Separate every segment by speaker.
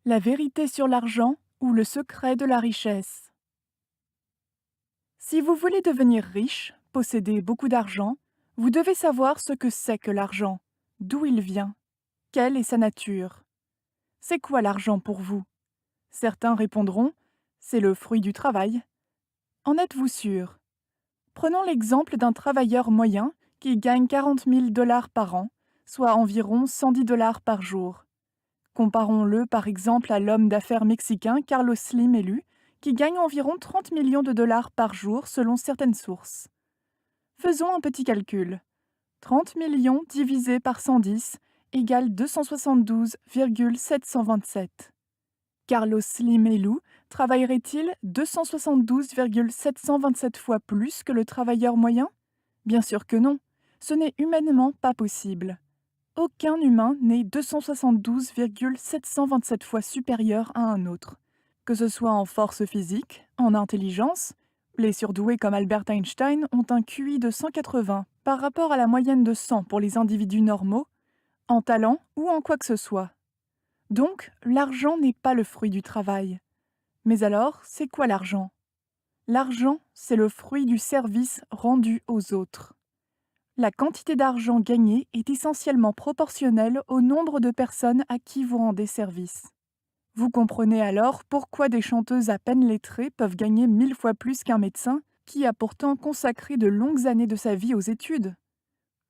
Speaker 1: La vérité sur l'argent ou le secret de la richesse. Si vous voulez devenir riche, posséder beaucoup d'argent, vous devez savoir ce que c'est que l'argent, d'où il vient, quelle est sa nature. C'est quoi l'argent pour vous? Certains répondront, c'est le fruit du travail. En êtes-vous sûr? Prenons l'exemple d'un travailleur moyen qui gagne 40 000 dollars par an, soit environ 110 dollars par jour. Comparons-le par exemple à l'homme d'affaires mexicain Carlos Slim élu, qui gagne environ 30 millions de dollars par jour selon certaines sources. Faisons un petit calcul. 30 millions divisé par 110 égale 272,727. Carlos Slim élu travaillerait-il 272,727 fois plus que le travailleur moyen? Bien sûr que non. Ce n'est humainement pas possible. Aucun humain n'est 272,727 fois supérieur à un autre, que ce soit en force physique, en intelligence. Les surdoués comme Albert Einstein ont un QI de 180 par rapport à la moyenne de 100 pour les individus normaux, en talent ou en quoi que ce soit. Donc, l'argent n'est pas le fruit du travail. Mais alors, c'est quoi l'argent? L'argent, c'est le fruit du service rendu aux autres. La quantité d'argent gagnée est essentiellement proportionnelle au nombre de personnes à qui vous rendez service. Vous comprenez alors pourquoi des chanteuses à peine lettrées peuvent gagner 1000 fois plus qu'un médecin qui a pourtant consacré de longues années de sa vie aux études.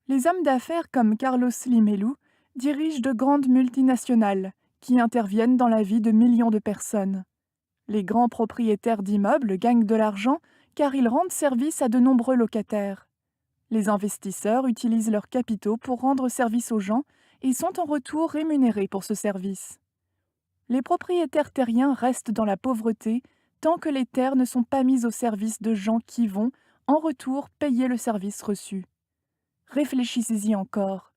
Speaker 1: Les hommes d'affaires comme Carlos Slim élu dirigent de grandes multinationales qui interviennent dans la vie de millions de personnes. Les grands propriétaires d'immeubles gagnent de l'argent car ils rendent service à de nombreux locataires. Les investisseurs utilisent leurs capitaux pour rendre service aux gens et sont en retour rémunérés pour ce service. Les propriétaires terriens restent dans la pauvreté tant que les terres ne sont pas mises au service de gens qui vont, en retour, payer le service reçu. Réfléchissez-y encore.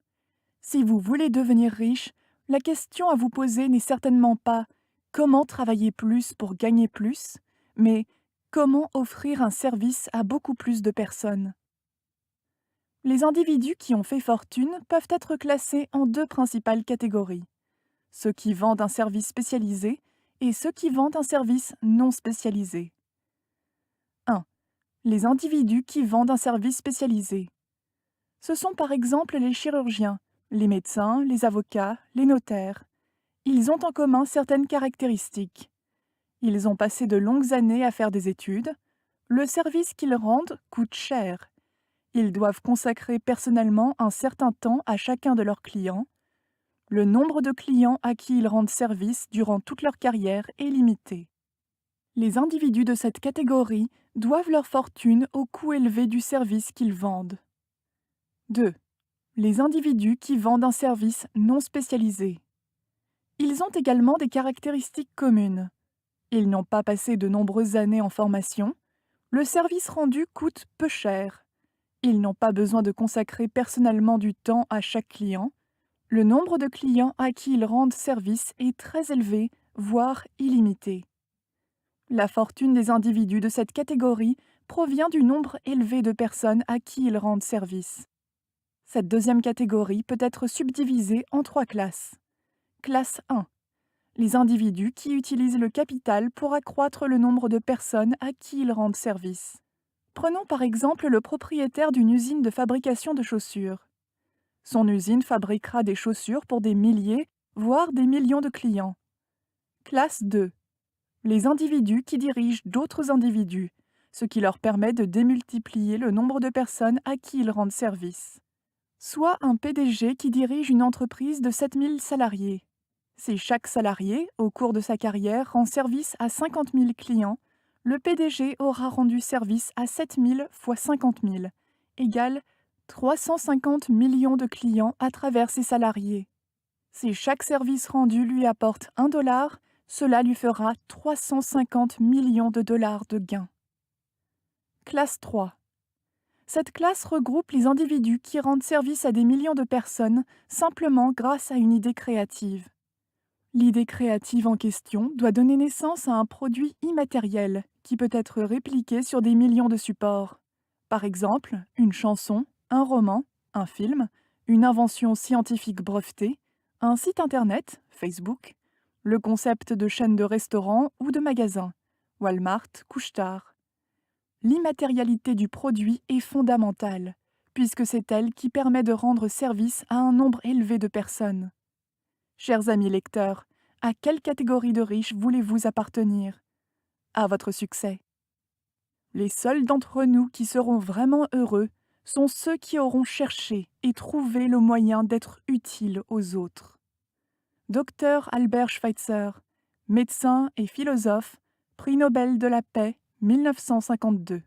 Speaker 1: Si vous voulez devenir riche, la question à vous poser n'est certainement pas comment travailler plus pour gagner plus, mais comment offrir un service à beaucoup plus de personnes. Les individus qui ont fait fortune peuvent être classés en deux principales catégories: ceux qui vendent un service spécialisé et ceux qui vendent un service non spécialisé. 1. Les individus qui vendent un service spécialisé. Ce sont par exemple les chirurgiens, les médecins, les avocats, les notaires. Ils ont en commun certaines caractéristiques. Ils ont passé de longues années à faire des études. Le service qu'ils rendent coûte cher. Ils doivent consacrer personnellement un certain temps à chacun de leurs clients. Le nombre de clients à qui ils rendent service durant toute leur carrière est limité. Les individus de cette catégorie doivent leur fortune au coût élevé du service qu'ils vendent. 2. Les individus qui vendent un service non spécialisé. Ils ont également des caractéristiques communes. Ils n'ont pas passé de nombreuses années en formation. Le service rendu coûte peu cher. Ils n'ont pas besoin de consacrer personnellement du temps à chaque client. Le nombre de clients à qui ils rendent service est très élevé, voire illimité. La fortune des individus de cette catégorie provient du nombre élevé de personnes à qui ils rendent service. Cette deuxième catégorie peut être subdivisée en trois classes. Classe 1. Les individus qui utilisent le capital pour accroître le nombre de personnes à qui ils rendent service. Prenons par exemple le propriétaire d'une usine de fabrication de chaussures. Son usine fabriquera des chaussures pour des milliers, voire des millions de clients. Classe 2. Les individus qui dirigent d'autres individus, ce qui leur permet de démultiplier le nombre de personnes à qui ils rendent service. Soit un PDG qui dirige une entreprise de 7000 salariés. Si chaque salarié, au cours de sa carrière, rend service à 50 000 clients, le PDG aura rendu service à 7000 fois 50 000, égale 350 millions de clients à travers ses salariés. Si chaque service rendu lui apporte 1 dollar, cela lui fera 350 millions de dollars de gains. Classe 3. Cette classe regroupe les individus qui rendent service à des millions de personnes simplement grâce à une idée créative. L'idée créative en question doit donner naissance à un produit immatériel qui peut être répliqué sur des millions de supports. Par exemple, une chanson, un roman, un film, une invention scientifique brevetée, un site internet, Facebook, le concept de chaîne de restaurants ou de magasins, Walmart, Couche-Tard. L'immatérialité du produit est fondamentale, puisque c'est elle qui permet de rendre service à un nombre élevé de personnes. Chers amis lecteurs, à quelle catégorie de riches voulez-vous appartenir? À votre succès. Les seuls d'entre nous qui seront vraiment heureux sont ceux qui auront cherché et trouvé le moyen d'être utiles aux autres. Dr Albert Schweitzer, médecin et philosophe, prix Nobel de la paix 1952.